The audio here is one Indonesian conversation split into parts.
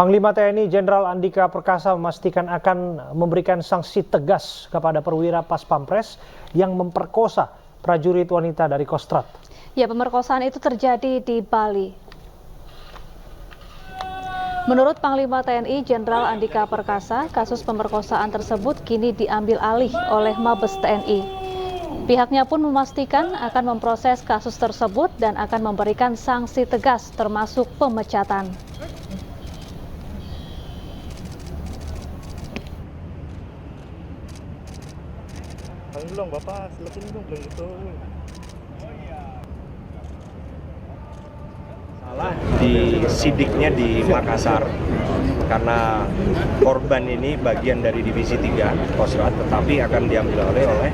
Panglima TNI Jenderal Andika Perkasa memastikan akan memberikan sanksi tegas kepada perwira Paspampres yang memperkosa prajurit wanita dari Kostrad. Ya, pemerkosaan itu terjadi di Bali. Menurut Panglima TNI Jenderal Andika Perkasa, kasus pemerkosaan tersebut kini diambil alih oleh Mabes TNI. Pihaknya pun memastikan akan memproses kasus tersebut dan akan memberikan sanksi tegas termasuk pemecatan. Belum Bapak, selekin dong belum itu. Salah di sidiknya di Makassar karena korban ini bagian dari divisi 3 Kostrad, tetapi akan diambil oleh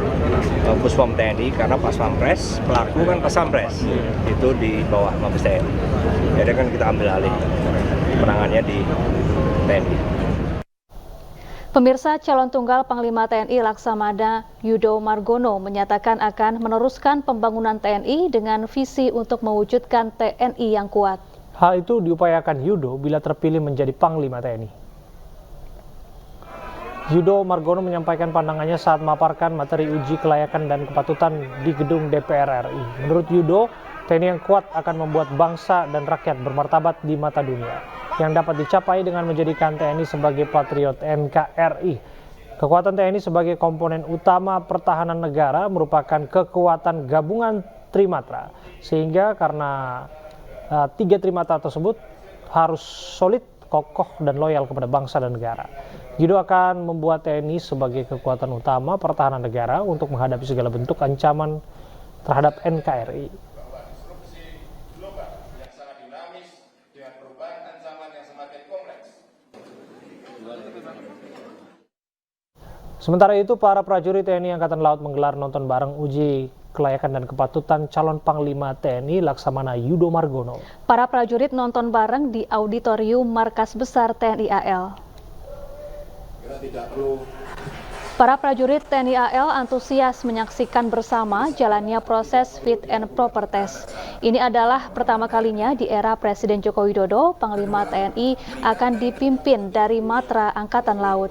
Puspom TNI karena Paspampres, pelaku kan Paspampres itu di bawah Mabes TNI. Jadi kan kita ambil alih penanganannya di TNI. Pemirsa, calon tunggal Panglima TNI Laksamana Yudo Margono menyatakan akan meneruskan pembangunan TNI dengan visi untuk mewujudkan TNI yang kuat. Hal itu diupayakan Yudo bila terpilih menjadi Panglima TNI. Yudo Margono menyampaikan pandangannya saat memaparkan materi uji kelayakan dan kepatutan di gedung DPR RI. Menurut Yudo, TNI yang kuat akan membuat bangsa dan rakyat bermartabat di mata dunia, yang dapat dicapai dengan menjadikan TNI sebagai patriot NKRI. Kekuatan TNI sebagai komponen utama pertahanan negara merupakan kekuatan gabungan Trimatra, sehingga karena tiga Trimatra tersebut harus solid, kokoh, dan loyal kepada bangsa dan negara. Yudo akan membuat TNI sebagai kekuatan utama pertahanan negara untuk menghadapi segala bentuk ancaman terhadap NKRI. Sementara itu, para prajurit TNI Angkatan Laut menggelar nonton bareng uji kelayakan dan kepatutan calon Panglima TNI Laksamana Yudo Margono. Para prajurit nonton bareng di auditorium Markas Besar TNI AL. Para prajurit TNI AL antusias menyaksikan bersama jalannya proses fit and proper test. Ini adalah pertama kalinya di era Presiden Joko Widodo, Panglima TNI akan dipimpin dari Matra Angkatan Laut.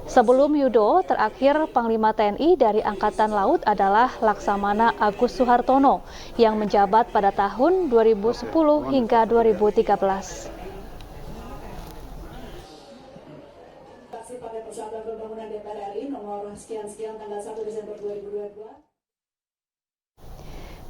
Sebelum Yudo, terakhir Panglima TNI dari Angkatan Laut adalah Laksamana Agus Suhartono yang menjabat pada tahun 2010 hingga 2013. Pada Persatuan Pembangunan DPR RI nomor sekian-sekian tanggal 1 Desember 2022.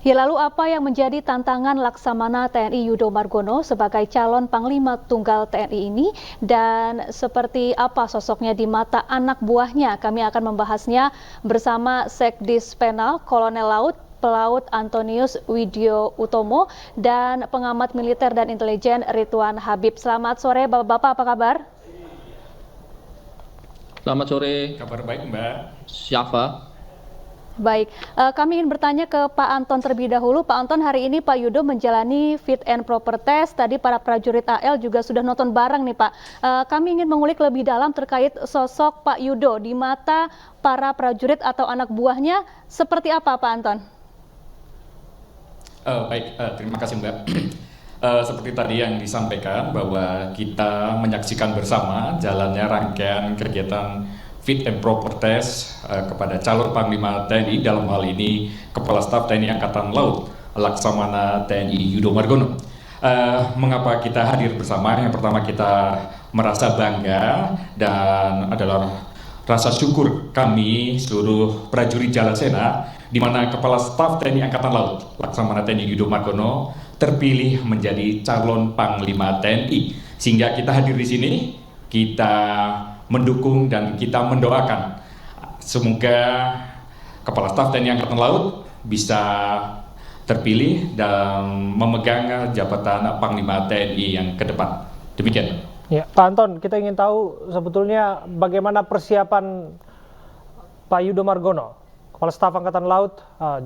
Ya, lalu apa yang menjadi tantangan Laksamana TNI Yudo Margono sebagai calon Panglima Tunggal TNI ini, dan seperti apa sosoknya di mata anak buahnya? Kami akan membahasnya bersama Sekdis Penal Kolonel Laut Pelaut Antonius Widyo Utomo dan pengamat militer dan intelijen Ridwan Habib. Selamat sore Bapak-bapak, apa kabar? Selamat sore. Kabar baik Mbak. Siapa? Baik, kami ingin bertanya ke Pak Anton terlebih dahulu. Pak Anton, hari ini Pak Yudo menjalani fit and proper test. Tadi para prajurit AL juga sudah nonton bareng nih Pak. Kami ingin mengulik lebih dalam terkait sosok Pak Yudo di mata para prajurit atau anak buahnya. Seperti apa Pak Anton? Baik, terima kasih Mbak. Seperti tadi yang disampaikan bahwa kita menyaksikan bersama jalannya rangkaian kegiatan fit and proper test kepada calon Panglima TNI, dalam hal ini Kepala Staf TNI Angkatan Laut Laksamana TNI Yudo Margono. Mengapa kita hadir bersama? Yang pertama, kita merasa bangga dan adalah rasa syukur kami seluruh prajurit Jalasena, di mana Kepala Staf TNI Angkatan Laut Laksamana TNI Yudo Margono terpilih menjadi calon Panglima TNI. Sehingga kita hadir di sini, kita mendukung dan kita mendoakan semoga Kepala Staf TNI Angkatan Laut bisa terpilih dan memegang jabatan Panglima TNI yang ke depan. Demikian. Ya, Pak Anton, kita ingin tahu sebetulnya bagaimana persiapan Pak Yudo Margono, Kepala Staf Angkatan Laut,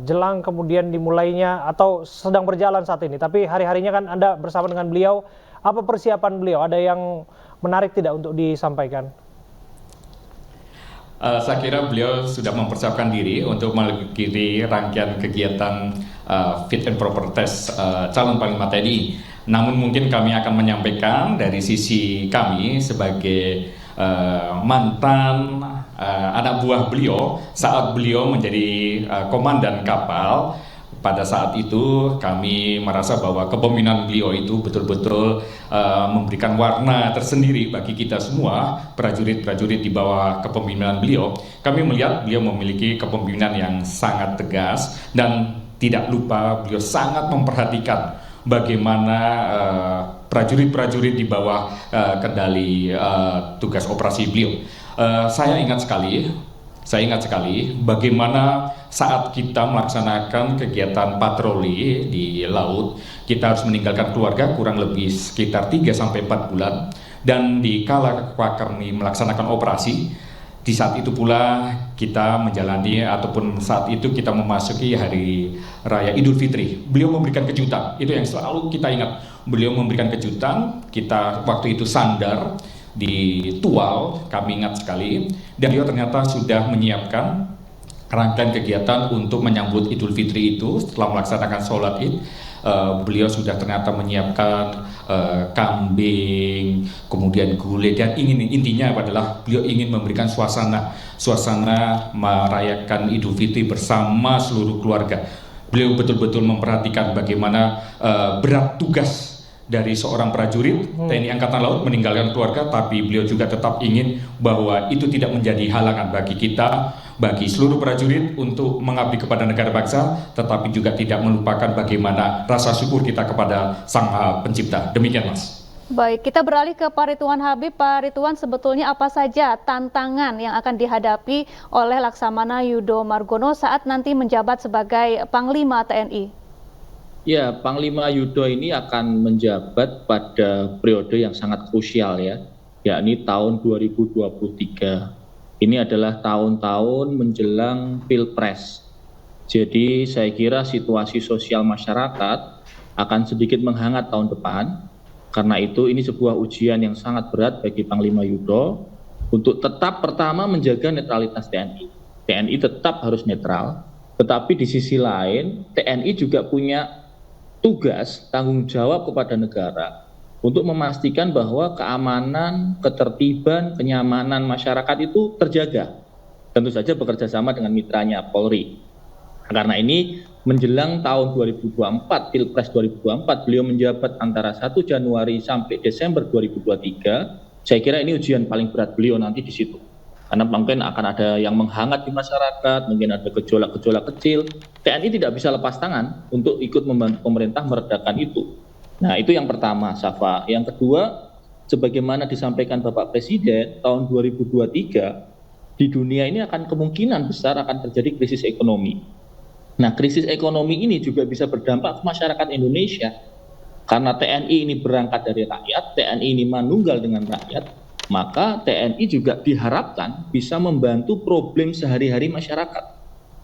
jelang kemudian dimulainya atau sedang berjalan saat ini. Tapi hari-harinya kan Anda bersama dengan beliau. Apa persiapan beliau? Ada yang menarik tidak untuk disampaikan? Saya kira beliau sudah mempersiapkan diri untuk mengikuti rangkaian kegiatan fit and proper test calon Panglima TNI. Namun mungkin kami akan menyampaikan dari sisi kami sebagai mantan anak buah beliau saat beliau menjadi komandan kapal. Pada saat itu kami merasa bahwa kepemimpinan beliau itu betul-betul memberikan warna tersendiri bagi kita semua, prajurit-prajurit di bawah kepemimpinan beliau. Kami melihat beliau memiliki kepemimpinan yang sangat tegas dan tidak lupa beliau sangat memperhatikan bagaimana prajurit-prajurit di bawah kendali tugas operasi beliau. Saya ingat sekali bagaimana saat kita melaksanakan kegiatan patroli di laut, kita harus meninggalkan keluarga kurang lebih sekitar 3-4 bulan, dan di kala kami melaksanakan operasi, di saat itu pula kita menjalani ataupun saat itu kita memasuki hari raya Idul Fitri. Beliau memberikan kejutan, itu yang selalu kita ingat. Beliau memberikan kejutan, kita waktu itu sandar di Tual, kami ingat sekali, dan beliau ternyata sudah menyiapkan rangkaian kegiatan untuk menyambut Idul Fitri itu. Setelah melaksanakan sholat Id, beliau sudah ternyata menyiapkan kambing, kemudian gulai, dan intinya adalah beliau ingin memberikan suasana merayakan Idul Fitri bersama seluruh keluarga. Beliau betul-betul memperhatikan bagaimana berat tugas dari seorang prajurit TNI Angkatan Laut meninggalkan keluarga, tapi beliau juga tetap ingin bahwa itu tidak menjadi halangan bagi kita, bagi seluruh prajurit untuk mengabdi kepada negara bangsa, tetapi juga tidak melupakan bagaimana rasa syukur kita kepada Sang Maha Pencipta. Demikian, Mas. Baik, kita beralih ke Pak Ridwan Habib. Pak Ridwan, sebetulnya apa saja tantangan yang akan dihadapi oleh Laksamana Yudo Margono saat nanti menjabat sebagai Panglima TNI? Ya, Panglima Yudo ini akan menjabat pada periode yang sangat krusial ya, yakni tahun 2023. Ini adalah tahun-tahun menjelang Pilpres. Jadi saya kira situasi sosial masyarakat akan sedikit menghangat tahun depan. Karena itu ini sebuah ujian yang sangat berat bagi Panglima Yudo untuk tetap pertama menjaga netralitas TNI. TNI tetap harus netral, tetapi di sisi lain TNI juga punya tugas, tanggung jawab kepada negara untuk memastikan bahwa keamanan, ketertiban, kenyamanan masyarakat itu terjaga. Tentu saja bekerja sama dengan mitranya Polri. Karena ini menjelang tahun 2024, Pilpres 2024, beliau menjabat antara 1 Januari sampai Desember 2023. Saya kira ini ujian paling berat beliau nanti di situ. Karena mungkin akan ada yang menghangat di masyarakat, mungkin ada gejolak-gejolak kecil. TNI tidak bisa lepas tangan untuk ikut membantu pemerintah meredakan itu. Nah, itu yang pertama, Safa. Yang kedua, sebagaimana disampaikan Bapak Presiden, tahun 2023 di dunia ini akan kemungkinan besar akan terjadi krisis ekonomi. Nah, krisis ekonomi ini juga bisa berdampak ke masyarakat Indonesia. Karena TNI ini berangkat dari rakyat, TNI ini manunggal dengan rakyat, maka TNI juga diharapkan bisa membantu problem sehari-hari masyarakat.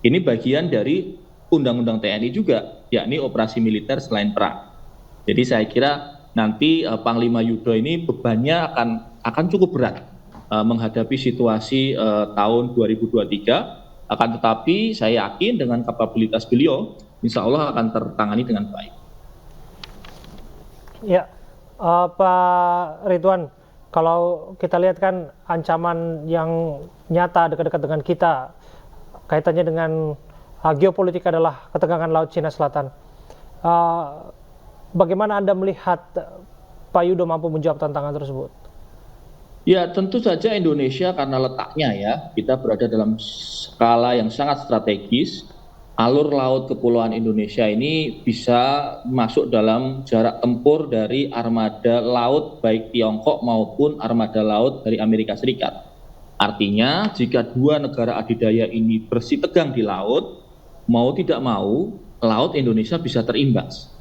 Ini bagian dari Undang-Undang TNI juga, yakni operasi militer selain perang. Jadi saya kira nanti Panglima Yudo ini bebannya akan cukup berat menghadapi situasi tahun 2023. Akan tetapi saya yakin dengan kapabilitas beliau, insya Allah akan tertangani dengan baik. Ya, Pak Ridwan, kalau kita lihat kan ancaman yang nyata dekat-dekat dengan kita, kaitannya dengan geopolitik adalah ketegangan Laut Cina Selatan. Bagaimana Anda melihat Pak Yudo mampu menjawab tantangan tersebut? Ya, tentu saja Indonesia karena letaknya ya, kita berada dalam skala yang sangat strategis. Alur laut kepulauan Indonesia ini bisa masuk dalam jarak tempur dari armada laut baik Tiongkok maupun armada laut dari Amerika Serikat. Artinya jika dua negara adidaya ini bersitegang di laut, mau tidak mau, laut Indonesia bisa terimbas.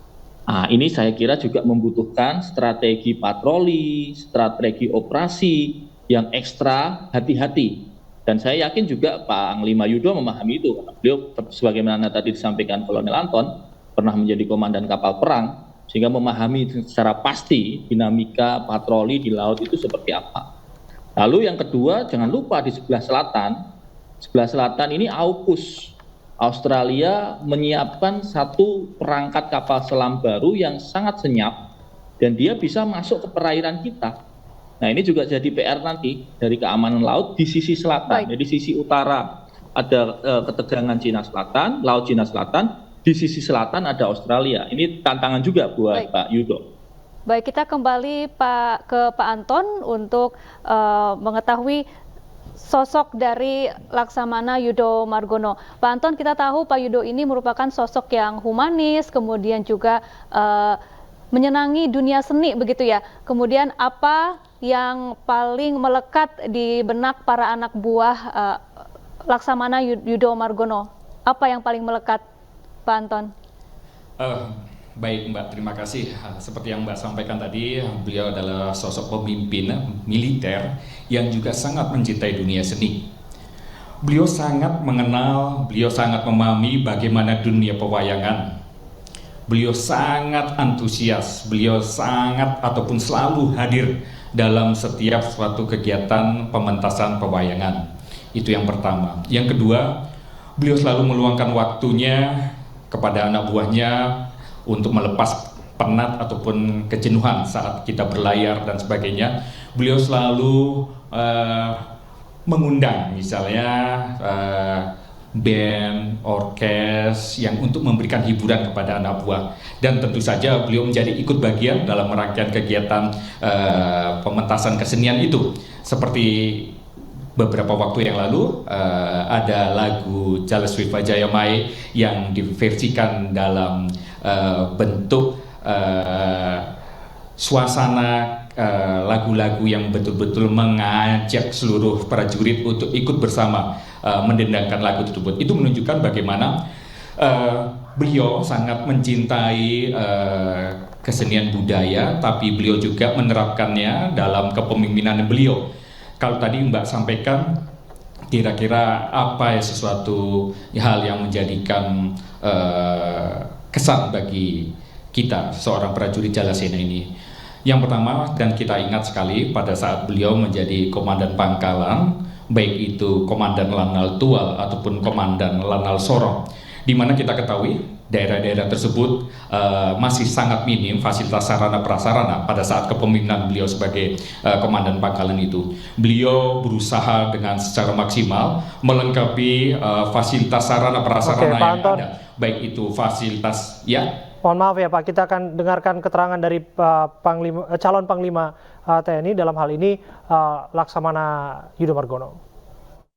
Nah, ini saya kira juga membutuhkan strategi patroli, strategi operasi yang ekstra hati-hati. Dan saya yakin juga Panglima Yudo memahami itu. Karena beliau sebagaimana tadi disampaikan Kolonel Anton, pernah menjadi komandan kapal perang, sehingga memahami secara pasti dinamika patroli di laut itu seperti apa. Lalu yang kedua, jangan lupa di sebelah selatan ini AUKUS. Australia menyiapkan satu perangkat kapal selam baru yang sangat senyap dan dia bisa masuk ke perairan kita. Nah, ini juga jadi PR nanti dari keamanan laut di sisi selatan. Baik. Jadi sisi utara ada ketegangan Cina Selatan, Laut Cina Selatan, di sisi selatan ada Australia. Ini tantangan juga buat Baik. Pak Yudo. Baik, kita kembali ke Pak Anton untuk mengetahui sosok dari Laksamana Yudo Margono. Pak Anton, kita tahu Pak Yudo ini merupakan sosok yang humanis, kemudian juga menyenangi dunia seni begitu ya. Kemudian apa yang paling melekat di benak para anak buah Laksamana Yudo Margono? Apa yang paling melekat, Pak Anton? Baik Mbak, terima kasih. Seperti yang Mbak sampaikan tadi, beliau adalah sosok pemimpin militer yang juga sangat mencintai dunia seni. Beliau sangat mengenal, beliau sangat memahami bagaimana dunia pewayangan. Beliau sangat antusias, beliau sangat ataupun selalu hadir dalam setiap suatu kegiatan pementasan pewayangan. Itu yang pertama. Yang kedua, beliau selalu meluangkan waktunya kepada anak buahnya untuk melepas penat ataupun kejenuhan saat kita berlayar dan sebagainya. Beliau selalu mengundang misalnya band, orkes yang untuk memberikan hiburan kepada anak buah, dan tentu saja beliau menjadi ikut bagian dalam rangkaian kegiatan pementasan kesenian itu. Seperti beberapa waktu yang lalu ada lagu Jalaswi Vajayamai yang diversikan dalam bentuk suasana lagu-lagu yang betul-betul mengajak seluruh prajurit untuk ikut bersama mendendangkan lagu tersebut. Itu menunjukkan bagaimana beliau sangat mencintai kesenian budaya, tapi beliau juga menerapkannya dalam kepemimpinan beliau. Kalau tadi Mbak sampaikan, kira-kira apa ya sesuatu hal yang menjadikan kesan bagi kita seorang prajurit Jalasena ini. Yang pertama, dan kita ingat sekali pada saat beliau menjadi komandan pangkalan, baik itu Komandan Lanal Tual ataupun Komandan Lanal Sorong, di mana kita ketahui daerah-daerah tersebut masih sangat minim fasilitas sarana prasarana pada saat kepemimpinan beliau sebagai komandan pangkalan itu. Beliau berusaha dengan secara maksimal melengkapi fasilitas sarana prasarana yang ada, baik itu fasilitas Mohon maaf ya Pak, kita akan dengarkan keterangan dari calon Panglima TNI dalam hal ini Laksamana Yudo Margono.